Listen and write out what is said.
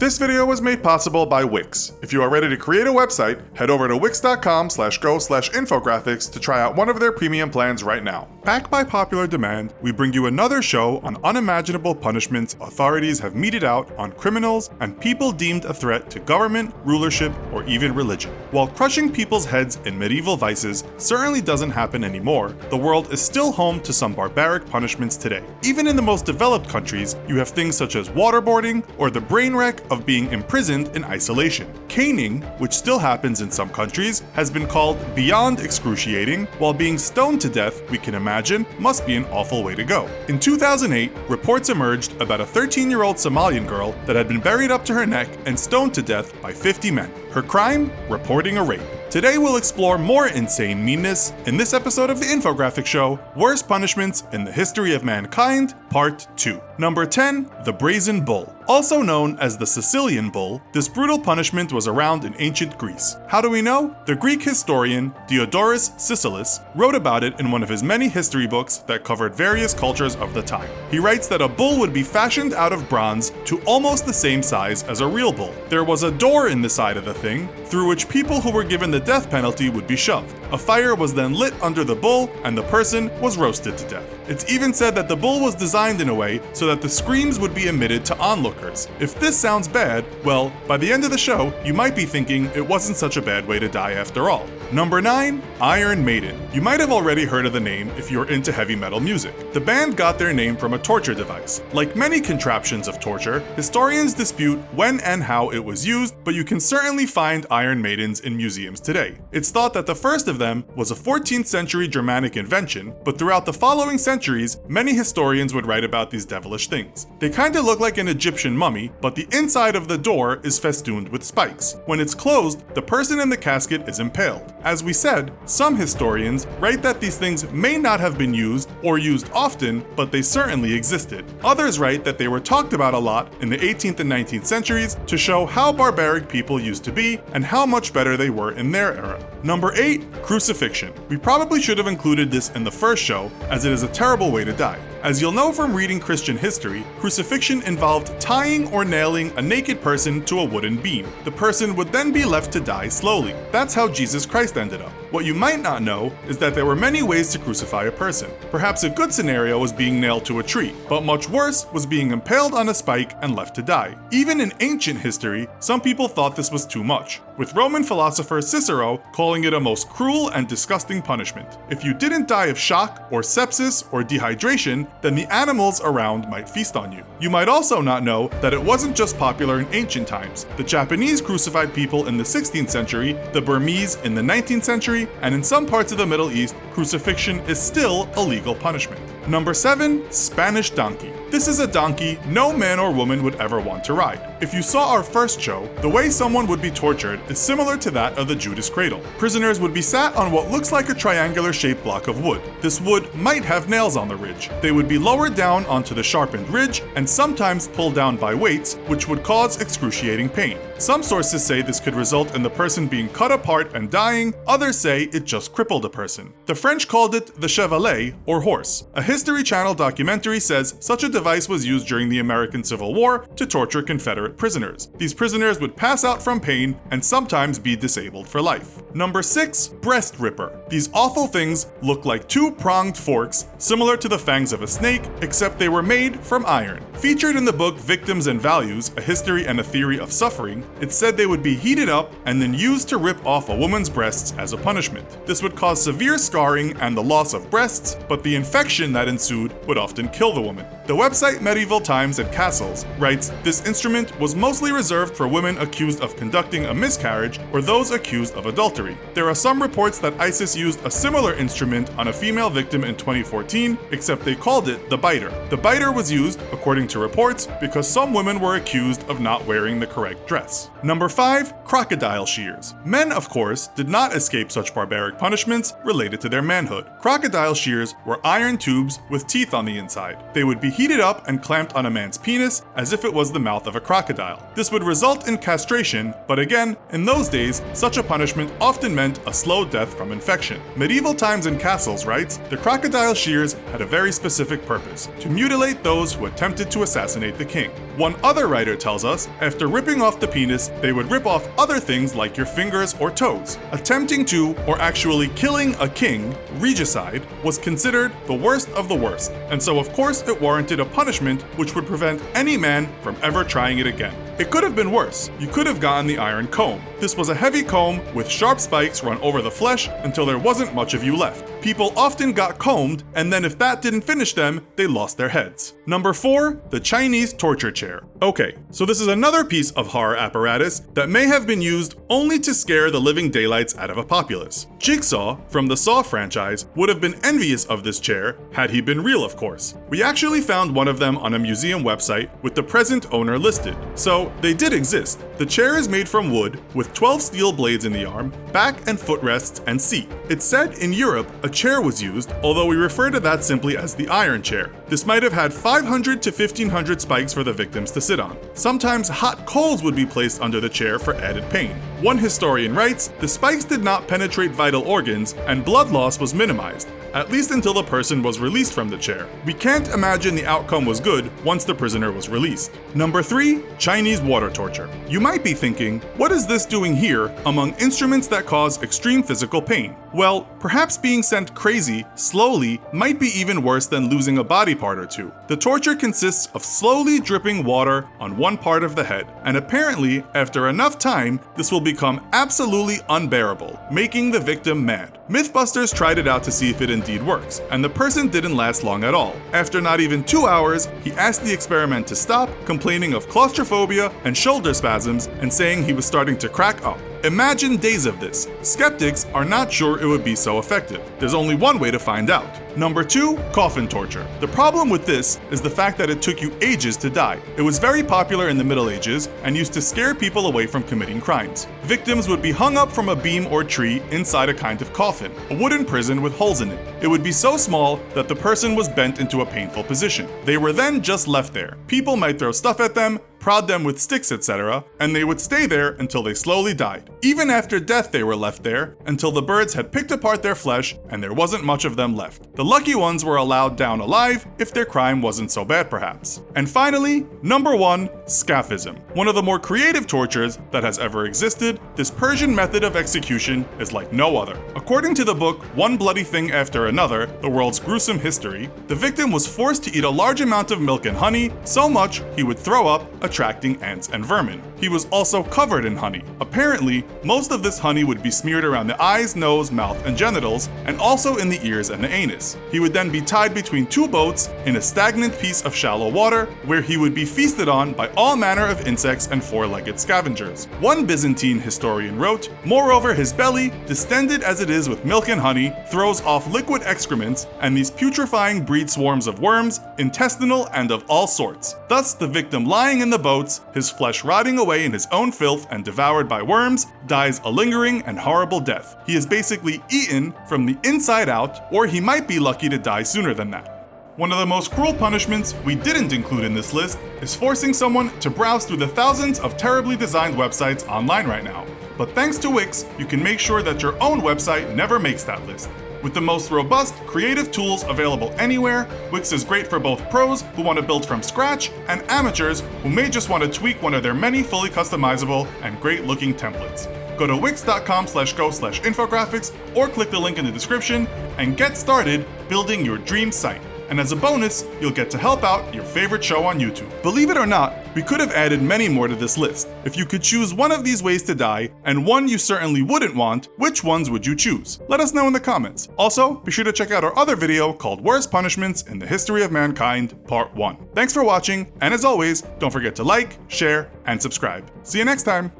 This video was made possible by Wix. If you are ready to create a website, head over to wix.com/go/infographics to try out one of their premium plans right now. Backed by popular demand, we bring you another show on unimaginable punishments authorities have meted out on criminals and people deemed a threat to government, rulership, or even religion. While crushing people's heads in medieval vices certainly doesn't happen anymore, the world is still home to some barbaric punishments today. Even in the most developed countries, you have things such as waterboarding or the brain wreck of being imprisoned in isolation. Caning, which still happens in some countries, has been called beyond excruciating, while being stoned to death, we can imagine, must be an awful way to go. In 2008, reports emerged about a 13-year-old Somalian girl that had been buried up to her neck and stoned to death by 50 men. Her crime? Reporting a rape. Today we'll explore more insane meanness in this episode of the Infographics Show, Worst Punishments in the History of Mankind, Part 2. Number 10, the Brazen Bull. Also known as the Sicilian Bull, this brutal punishment was around in ancient Greece. How do we know? The Greek historian Diodorus Siculus wrote about it in one of his many history books that covered various cultures of the time. He writes that a bull would be fashioned out of bronze to almost the same size as a real bull. There was a door in the side of the thing, through which people who were given the death penalty would be shoved. A fire was then lit under the bull, and the person was roasted to death. It's even said that the bull was designed in a way so that the screams would be emitted to onlookers. If this sounds bad, well, by the end of the show, you might be thinking it wasn't such a bad way to die after all. Number 9, Iron Maiden. You might have already heard of the name if you're into heavy metal music. The band got their name from a torture device. Like many contraptions of torture, historians dispute when and how it was used, but you can certainly find Iron Maidens in museums today. It's thought that the first of them was a 14th century Germanic invention, but throughout the following centuries, many historians would write about these devilish things. They kinda look like an Egyptian mummy, but the inside of the door is festooned with spikes. When it's closed, the person in the casket is impaled. As we said, some historians write that these things may not have been used or used often, but they certainly existed. Others write that they were talked about a lot in the 18th and 19th centuries to show how barbaric people used to be and how much better they were in their era. Number 8, crucifixion. We probably should have included this in the first show, as it is a terrible way to die. As you'll know from reading Christian history, crucifixion involved tying or nailing a naked person to a wooden beam. The person would then be left to die slowly. That's how Jesus Christ ended up. What you might not know is that there were many ways to crucify a person. Perhaps a good scenario was being nailed to a tree, but much worse was being impaled on a spike and left to die. Even in ancient history, some people thought this was too much, with Roman philosopher Cicero calling it a most cruel and disgusting punishment. If you didn't die of shock or sepsis or dehydration, then the animals around might feast on you. You might also not know that it wasn't just popular in ancient times. The Japanese crucified people in the 16th century, the Burmese in the 19th century, and in some parts of the Middle East, crucifixion is still a legal punishment. Number 7, Spanish donkey. This is a donkey no man or woman would ever want to ride. If you saw our first show, the way someone would be tortured is similar to that of the Judas cradle. Prisoners would be sat on what looks like a triangular-shaped block of wood. This wood might have nails on the ridge. They would be lowered down onto the sharpened ridge and sometimes pulled down by weights, which would cause excruciating pain. Some sources say this could result in the person being cut apart and dying, others say it just crippled a person. The French called it the chevalet, or horse. A History Channel documentary says such a device was used during the American Civil War to torture Confederate prisoners. These prisoners would pass out from pain and sometimes be disabled for life. Number 6, breast ripper. These awful things look like two pronged forks, similar to the fangs of a snake, except they were made from iron. Featured in the book Victims and Values, A History and a Theory of Suffering, it said they would be heated up and then used to rip off a woman's breasts as a punishment. This would cause severe scarring and the loss of breasts, but the infection that ensued would often kill the woman. The website Medieval Times and Castles writes, this instrument was mostly reserved for women accused of conducting a miscarriage or those accused of adultery. There are some reports that ISIS used a similar instrument on a female victim in 2014, except they called it the biter. The biter was used, according to reports, because some women were accused of not wearing the correct dress. Number 5, crocodile shears. Men, of course, did not escape such barbaric punishments related to their manhood. Crocodile shears were iron tubes with teeth on the inside. They would be heated up and clamped on a man's penis as if it was the mouth of a crocodile. This would result in castration, but again, in those days, such a punishment often meant a slow death from infection. Medieval Times and Castles writes, the crocodile shears had a very specific purpose, to mutilate those who attempted to assassinate the king. One other writer tells us, after ripping off the penis, they would rip off other things like your fingers or toes. Attempting to, or actually killing a king, regicide, was considered the worst of the worst, and so of course it warranted a punishment which would prevent any man from ever trying it again. It could have been worse. You could have gotten the iron comb. This was a heavy comb with sharp spikes run over the flesh until there wasn't much of you left. People often got combed, and then if that didn't finish them, they lost their heads. Number 4, the Chinese torture chair. Okay, so this is another piece of horror apparatus that may have been used only to scare the living daylights out of a populace. Jigsaw, from the Saw franchise, would have been envious of this chair had he been real, of course. We actually found one of them on a museum website with the present owner listed, so they did exist. The chair is made from wood with 12 steel blades in the arm, back and footrests, and seat. It's said in Europe a chair was used, although we refer to that simply as the iron chair. This might have had 500 to 1500 spikes for the victims to sit on. Sometimes hot coals would be placed under the chair for added pain. One historian writes, the spikes did not penetrate vital organs and blood loss was minimized, at least until the person was released from the chair. We can't imagine the outcome was good once the prisoner was released. Number 3, Chinese water torture. You might be thinking, what is this doing here among instruments that cause extreme physical pain? Well, perhaps being sent crazy, slowly, might be even worse than losing a body part or two. The torture consists of slowly dripping water on one part of the head, and apparently, after enough time, this will become absolutely unbearable, making the victim mad. Mythbusters tried it out to see if it indeed works, and the person didn't last long at all. After not even 2 hours, he asked the experiment to stop, complaining of claustrophobia and shoulder spasms, and saying he was starting to crack up. Imagine days of this. Skeptics are not sure it would be so effective. There's only one way to find out. Number 2, coffin torture. The problem with this is the fact that it took you ages to die. It was very popular in the Middle Ages and used to scare people away from committing crimes. Victims would be hung up from a beam or tree inside a kind of coffin, a wooden prison with holes in it. It would be so small that the person was bent into a painful position. They were then just left there. People might throw stuff at them, prod them with sticks, etc., and they would stay there until they slowly died. Even after death, they were left there until the birds had picked apart their flesh and there wasn't much of them left. The lucky ones were allowed down alive if their crime wasn't so bad, perhaps. And finally, number 1, scaphism. One of the more creative tortures that has ever existed, this Persian method of execution is like no other. According to the book One Bloody Thing After Another, the world's gruesome history, the victim was forced to eat a large amount of milk and honey, so much he would throw up, attracting ants and vermin. He was also covered in honey. Apparently, most of this honey would be smeared around the eyes, nose, mouth, and genitals, and also in the ears and the anus. He would then be tied between 2 boats in a stagnant piece of shallow water, where he would be feasted on by all manner of insects and 4-legged scavengers. One Byzantine historian wrote, "Moreover, his belly, distended as it is with milk and honey, throws off liquid excrements, and these putrefying breed swarms of worms, intestinal and of all sorts. Thus the victim lying in the boats, his flesh rotting away in his own filth and devoured by worms, dies a lingering and horrible death. He is basically eaten from the inside out, or he might be lucky to die sooner than that." One of the most cruel punishments we didn't include in this list is forcing someone to browse through the thousands of terribly designed websites online right now. But thanks to Wix, you can make sure that your own website never makes that list. With the most robust, creative tools available anywhere, Wix is great for both pros who want to build from scratch and amateurs who may just want to tweak one of their many fully customizable and great-looking templates. Go to wix.com/go/infographics or click the link in the description and get started building your dream site. And as a bonus, you'll get to help out your favorite show on YouTube. Believe it or not, we could have added many more to this list. If you could choose one of these ways to die, and one you certainly wouldn't want, which ones would you choose? Let us know in the comments. Also, be sure to check out our other video called Worst Punishments in the History of Mankind, Part 1. Thanks for watching, and as always, don't forget to like, share, and subscribe. See you next time!